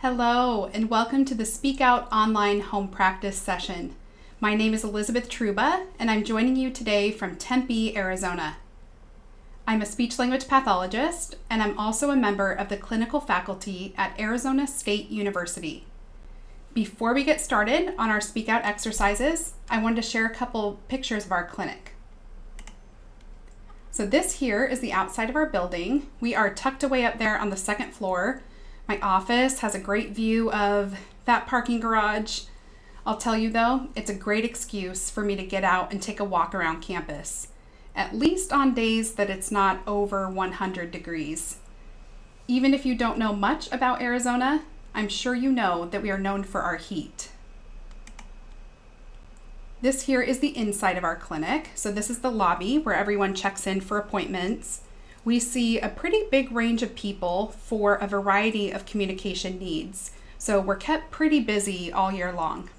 Hello, and welcome to the Speak Out Online Home Practice session. My name is Elizabeth Truba, and I'm joining you today from Tempe, Arizona. I'm a speech-language pathologist, and I'm also a member of the clinical faculty at Arizona State University. Before we get started on our Speak Out exercises, I wanted to share a couple pictures of our clinic. So this here is the outside of our building. We are tucked away up there on the second floor. My office has a great view of that parking garage. I'll tell you though, it's a great excuse for me to get out and take a walk around campus, at least on days that it's not over 100 degrees. Even if you don't know much about Arizona, I'm sure you know that we are known for our heat. This here is the inside of our clinic. So this is the lobby where everyone checks in for appointments. We see a pretty big range of people for a variety of communication needs. So we're kept pretty busy all year long.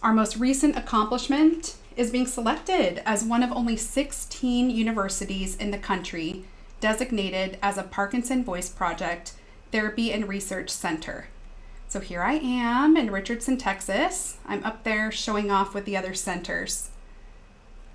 Our most recent accomplishment is being selected as one of only 16 universities in the country designated as a Parkinson Voice Project Therapy and Research Center. So here I am in Richardson, Texas. I'm up there showing off with the other centers.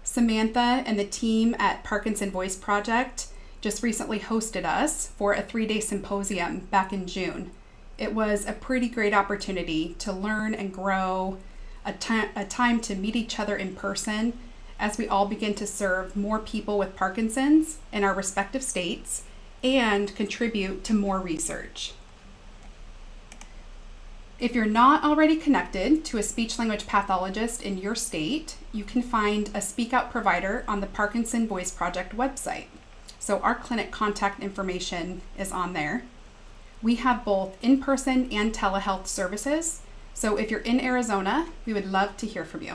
Samantha and the team at Parkinson Voice Project just recently hosted us for a 3-day symposium back in June. It was a pretty great opportunity to learn and grow, a time to meet each other in person as we all begin to serve more people with Parkinson's in our respective states and contribute to more research. If you're not already connected to a speech-language pathologist in your state, you can find a Speak Out provider on the Parkinson Voice Project website. So our clinic contact information is on there. We have both in-person and telehealth services. So if you're in Arizona, we would love to hear from you.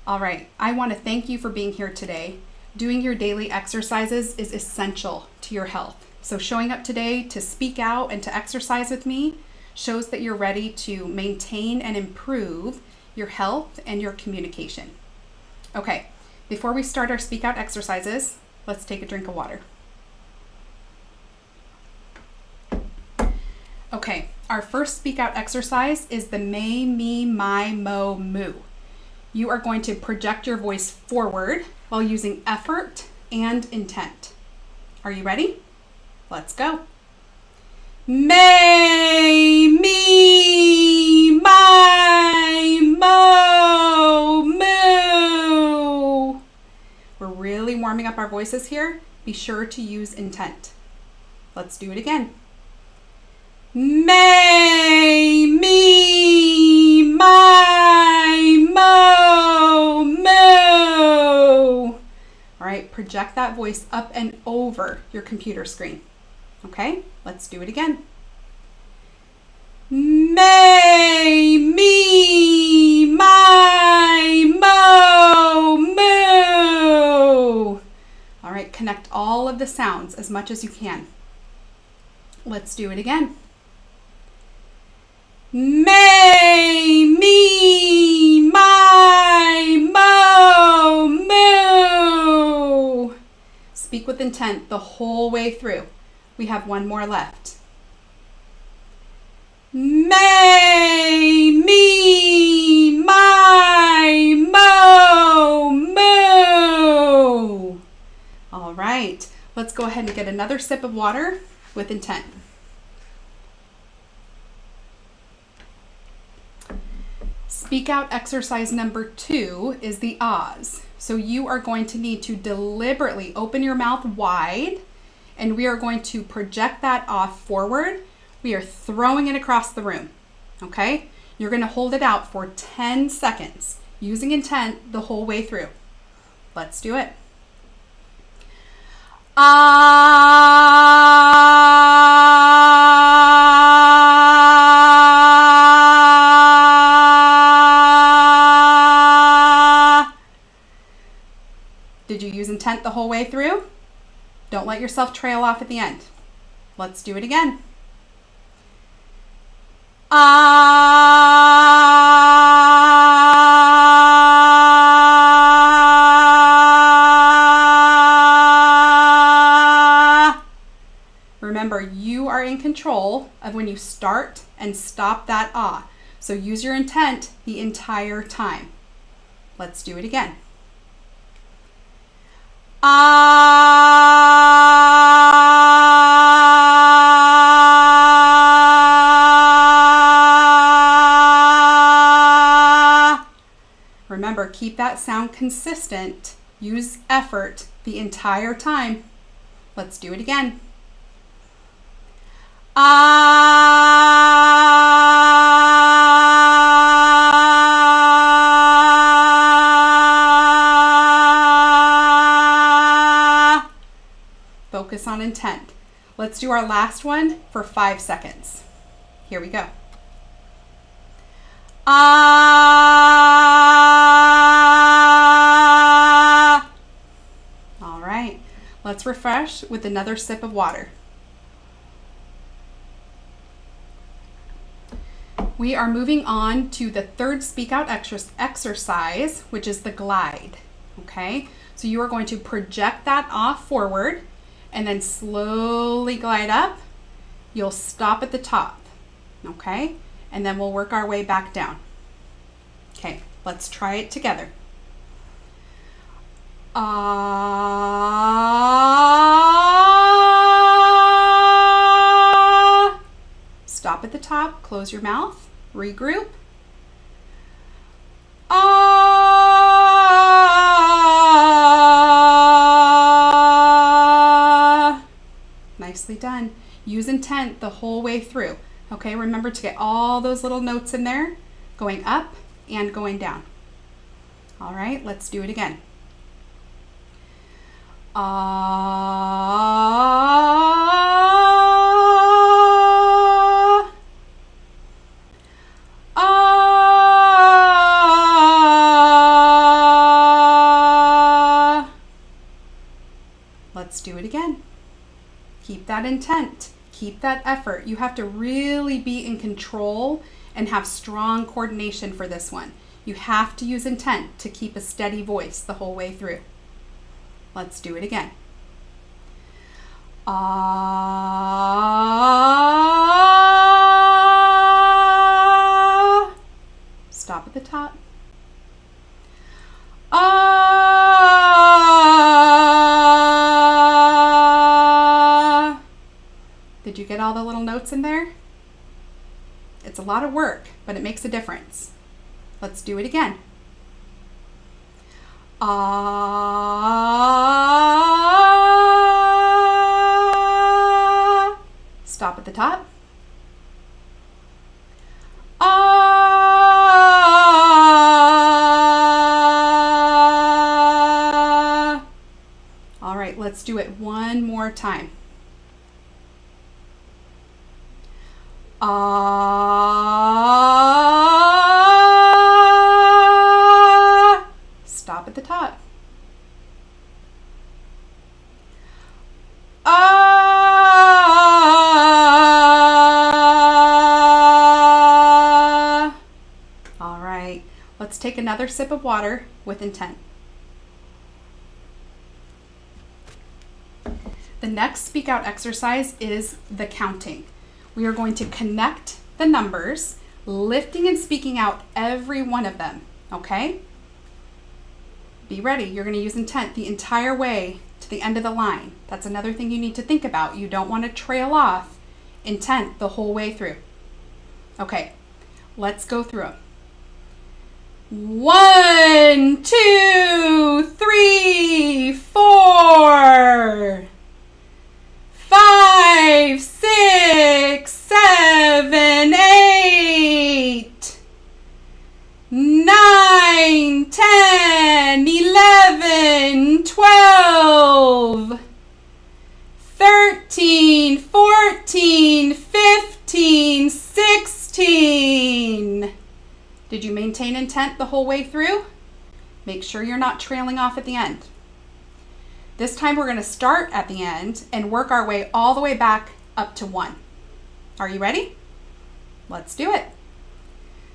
All right, I want to thank you for being here today. Doing your daily exercises is essential to your health. So showing up today to speak out and to exercise with me shows that you're ready to maintain and improve your health and your communication. Okay, before we start our speak out exercises, let's take a drink of water. Okay, our first speak out exercise is the may, me, my, mo, moo. You are going to project your voice forward while using effort and intent. Are you ready? Let's go. May, me, my, mo, moo. We're really warming up our voices here. Be sure to use intent. Let's do it again. May, me, my, mo, moo. All right, project that voice up and over your computer screen. Okay, let's do it again. May, me, my, mo, moo. All right, connect all of the sounds as much as you can. Let's do it again. May, me, my, mo, moo. Speak with intent the whole way through. We have one more left. May, me, my, mo, moo. All right, let's go ahead and get another sip of water with intent. Speak out exercise number 2 is the ahs. So you are going to need to deliberately open your mouth wide, and we are going to project that off forward. We are throwing it across the room, okay? You're going to hold it out for 10 seconds, using intent the whole way through. Let's do it. Did you use intent the whole way through? Don't let yourself trail off at the end. Let's do it again. Remember, you are in control of when you start and stop that ah. So use your intent the entire time. Let's do it again. Ah. Remember, keep that sound consistent. Use effort the entire time. Let's do it again. Ah. Focus on intent. Let's do our last one for 5 seconds. Here we go. Ah. All right. Let's refresh with another sip of water. We are moving on to the third speak out exercise, which is the glide. Okay, so you are going to project that off forward and then slowly glide up. You'll stop at the top. Okay, and then we'll work our way back down. Okay, let's try it together. Stop at the top, close your mouth, regroup. Nicely done. Use intent the whole way through. Okay, remember to get all those little notes in there, going up and going down. All right, let's do it again. Let's do it again. Keep that intent. Keep that effort. You have to really be in control and have strong coordination for this one. You have to use intent to keep a steady voice the whole way through. Let's do it again. Stop at the top. Did you get all the little notes in there? It's a lot of work, but it makes a difference. Let's do it again. Stop at the top. All right, let's do it one more time. Stop at the top. All right, let's take another sip of water with intent. The next speak out exercise is the counting. We are going to connect the numbers, lifting and speaking out every one of them, okay? Be ready. You're going to use intent the entire way to the end of the line. That's another thing you need to think about. You don't want to trail off. Intent the whole way through. Okay, let's go through them. 1, 2, 3, 4, 5, 6, 7, 8, 9, 10, 11, 12, 13, 14, 15, 16. Did you maintain intent the whole way through? Make sure you're not trailing off at the end. This time we're going to start at the end and work our way all the way back up to 1. Are you ready? Let's do it.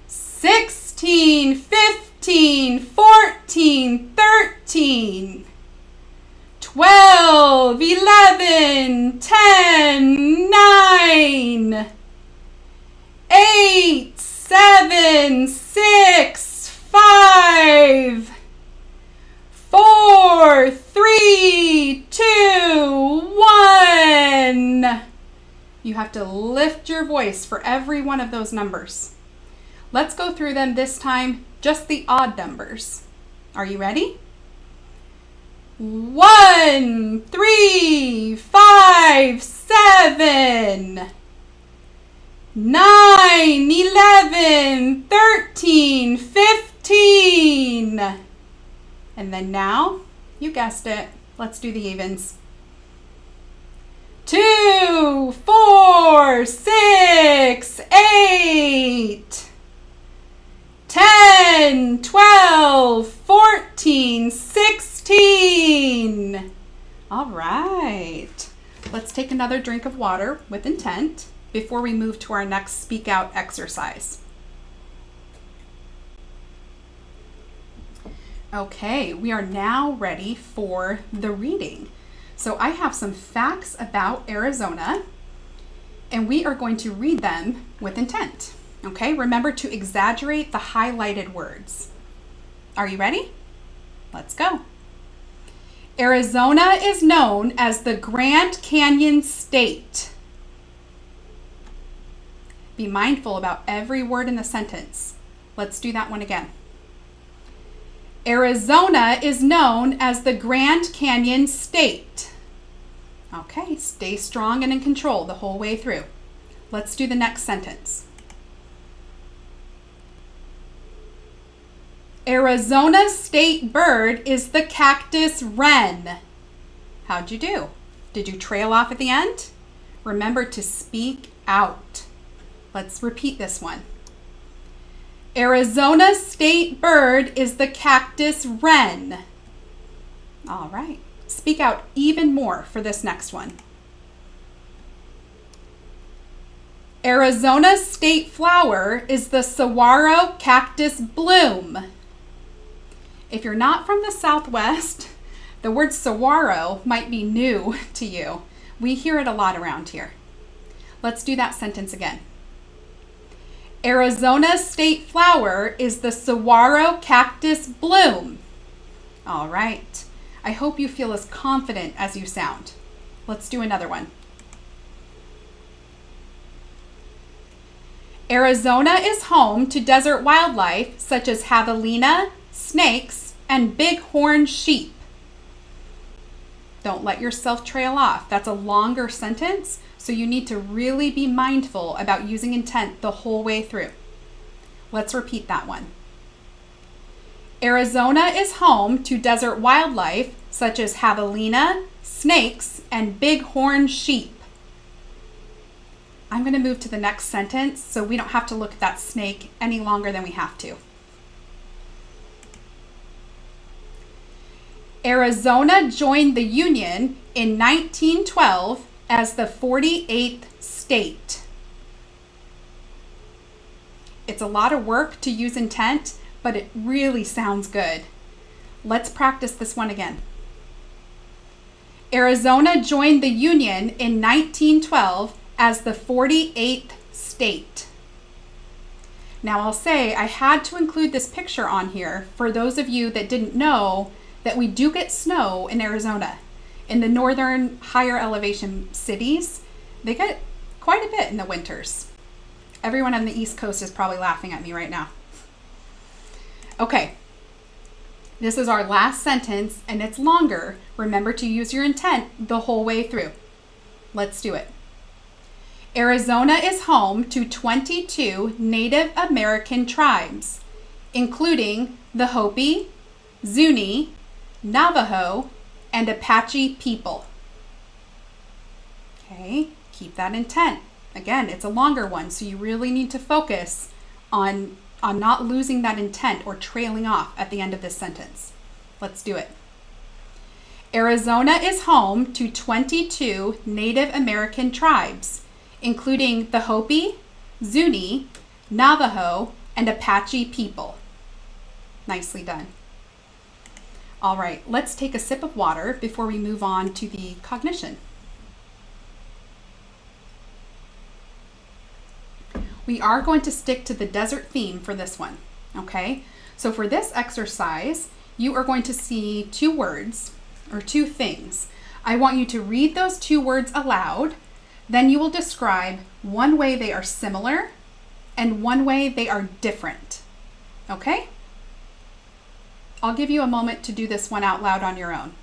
16, 15, 14, 13, 12, 11, 10, 9, 8, 7, 6, 5, 4, 3, 2, 1. You have to lift your voice for every one of those numbers. Let's go through them this time, just the odd numbers. Are you ready? 1, 3, 5, 7, 9, 11, 13, 15. And then now, you guessed it, let's do the evens. 2, 4, 6, 8, 10, 12, 14, 16. All right. Let's take another drink of water with intent before we move to our next speak out exercise. Okay, we are now ready for the reading. So I have some facts about Arizona, and we are going to read them with intent. Okay, remember to exaggerate the highlighted words. Are you ready? Let's go. Arizona is known as the Grand Canyon State. Be mindful about every word in the sentence. Let's do that one again. Arizona is known as the Grand Canyon State. Okay, stay strong and in control the whole way through. Let's do the next sentence. Arizona's state bird is the cactus wren. How'd you do? Did you trail off at the end? Remember to speak out. Let's repeat this one. Arizona's state bird is the cactus wren. All right. Speak out even more for this next one. Arizona's state flower is the saguaro cactus bloom. If you're not from the Southwest, the word saguaro might be new to you. We hear it a lot around here. Let's do that sentence again. Arizona's state flower is the saguaro cactus bloom. All right. I hope you feel as confident as you sound. Let's do another one. Arizona is home to desert wildlife such as javelina, snakes, and bighorn sheep. Don't let yourself trail off. That's a longer sentence, so you need to really be mindful about using intent the whole way through. Let's repeat that one. Arizona is home to desert wildlife such as javelina, snakes, and bighorn sheep. I'm going to move to the next sentence so we don't have to look at that snake any longer than we have to. Arizona joined the Union in 1912 as the 48th state. It's a lot of work to use intent, but it really sounds good. Let's practice this one again. Arizona joined the Union in 1912 as the 48th state. Now I'll say I had to include this picture on here for those of you that didn't know that we do get snow in Arizona. In the northern higher elevation cities, they get quite a bit in the winters. Everyone on the East Coast is probably laughing at me right now. Okay, this is our last sentence and it's longer. Remember to use your intent the whole way through. Let's do it. Arizona is home to 22 Native American tribes, including the Hopi, Zuni, Navajo, and Apache people. Okay, keep that intent. Again, it's a longer one, so you really need to focus on not losing that intent or trailing off at the end of this sentence. Let's do it. Arizona is home to 22 Native American tribes, including the Hopi, Zuni, Navajo, and Apache people. Nicely done. All right, let's take a sip of water before we move on to the cognition. We are going to stick to the desert theme for this one, okay? So for this exercise, you are going to see two words or two things. I want you to read those two words aloud. Then you will describe one way they are similar and one way they are different, okay? I'll give you a moment to do this one out loud on your own.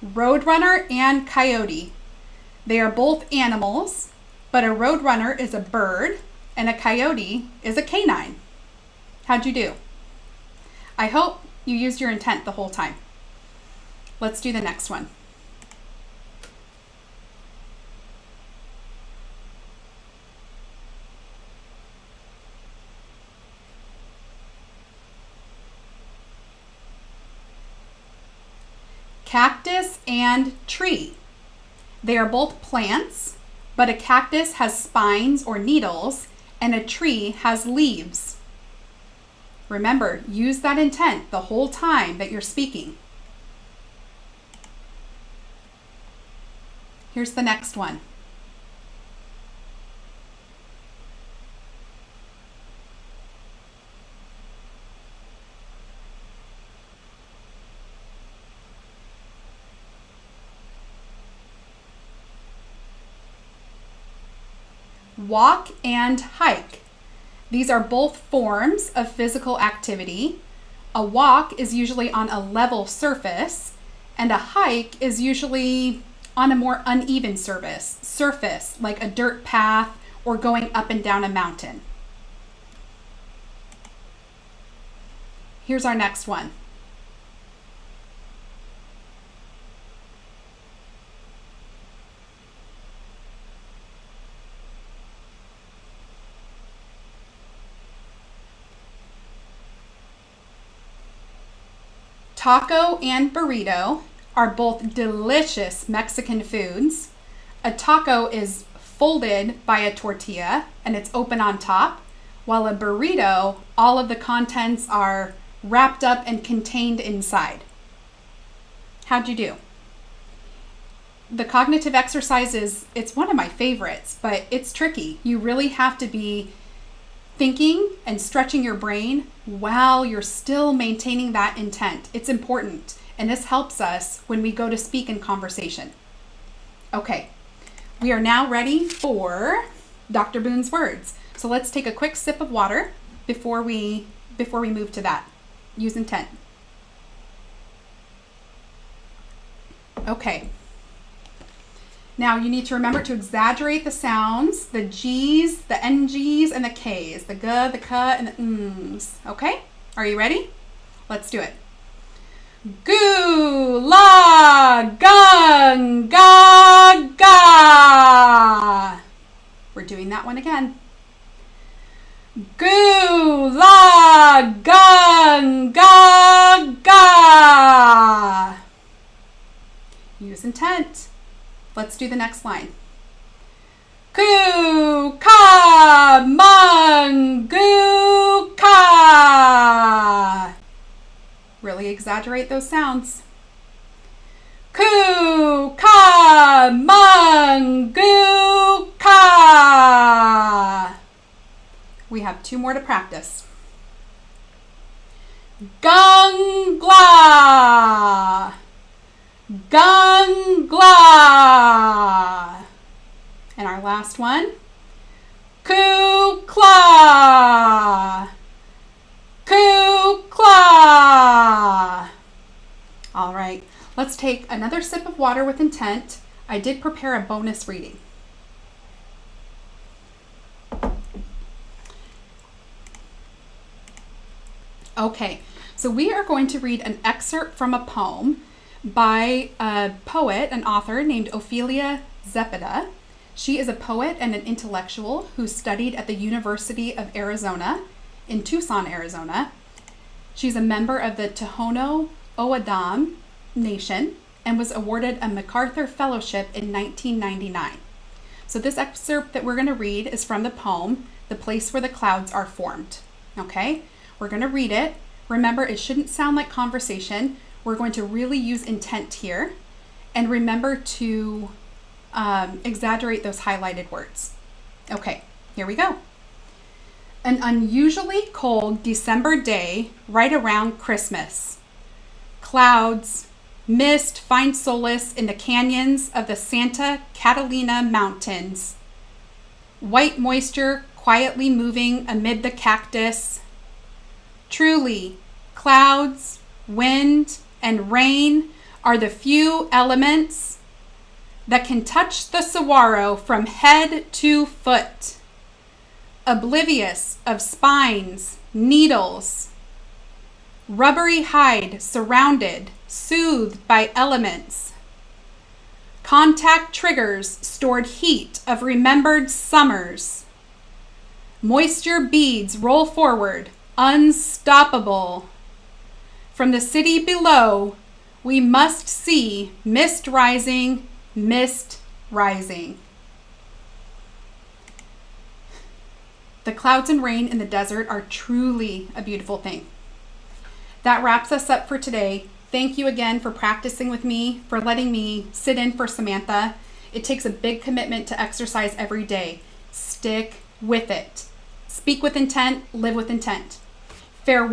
Roadrunner and coyote. They are both animals, but a roadrunner is a bird and a coyote is a canine. How'd you do? I hope you used your intent the whole time. Let's do the next one. Cactus and tree. They are both plants, but a cactus has spines or needles and a tree has leaves. Remember, use that intent the whole time that you're speaking. Here's the next one. Walk and hike. These are both forms of physical activity. A walk is usually on a level surface, and a hike is usually on a more uneven surface, like a dirt path or going up and down a mountain. Here's our next one. Taco and burrito are both delicious Mexican foods. A taco is folded by a tortilla and it's open on top, while a burrito, all of the contents are wrapped up and contained inside. How'd you do? The cognitive exercise it's one of my favorites, but it's tricky. You really have to be thinking and stretching your brain while you're still maintaining that intent. It's important, and this helps us when we go to speak in conversation. Okay, we are now ready for Dr. Boone's words. So let's take a quick sip of water before we move to that. Use intent. Okay. Now you need to remember to exaggerate the sounds, the G's, the NG's, and the K's, the G, the K, and the M's. Okay? Are you ready? Let's do it. Goo, la, gung, ga, ga. We're doing that one again. Goo, la, gung, ga, ga. Use intent. Let's do the next line. Ku, ka, mun, goo, ka. Really exaggerate those sounds. Ku, ka, mun, goo, ka. We have two more to practice. Gung, gla. Gungla. And our last one. Kukla. Kukla. All right, let's take another sip of water with intent. I did prepare a bonus reading. Okay, so we are going to read an excerpt from a poem by a poet, an author named Ophelia Zepeda. She is a poet and an intellectual who studied at the University of Arizona in Tucson, Arizona. She's a member of the Tohono O'odham Nation, and was awarded a MacArthur Fellowship in 1999. So this excerpt that we're going to read is from the poem, The Place Where the Clouds Are Formed. Okay, we're going to read it. Remember, it shouldn't sound like conversation. We're going to really use intent here. And remember to exaggerate those highlighted words. Okay, here we go. An unusually cold December day right around Christmas. Clouds, mist find solace in the canyons of the Santa Catalina Mountains. White moisture quietly moving amid the cactus. Truly, clouds, wind, and rain are the few elements that can touch the saguaro from head to foot, oblivious of spines, needles, rubbery hide surrounded, soothed by elements. Contact triggers stored heat of remembered summers. Moisture beads roll forward, unstoppable. From the city below, we must see mist rising, mist rising. The clouds and rain in the desert are truly a beautiful thing. That wraps us up for today. Thank you again for practicing with me, for letting me sit in for Samantha. It takes a big commitment to exercise every day. Stick with it. Speak with intent, live with intent. Farewell.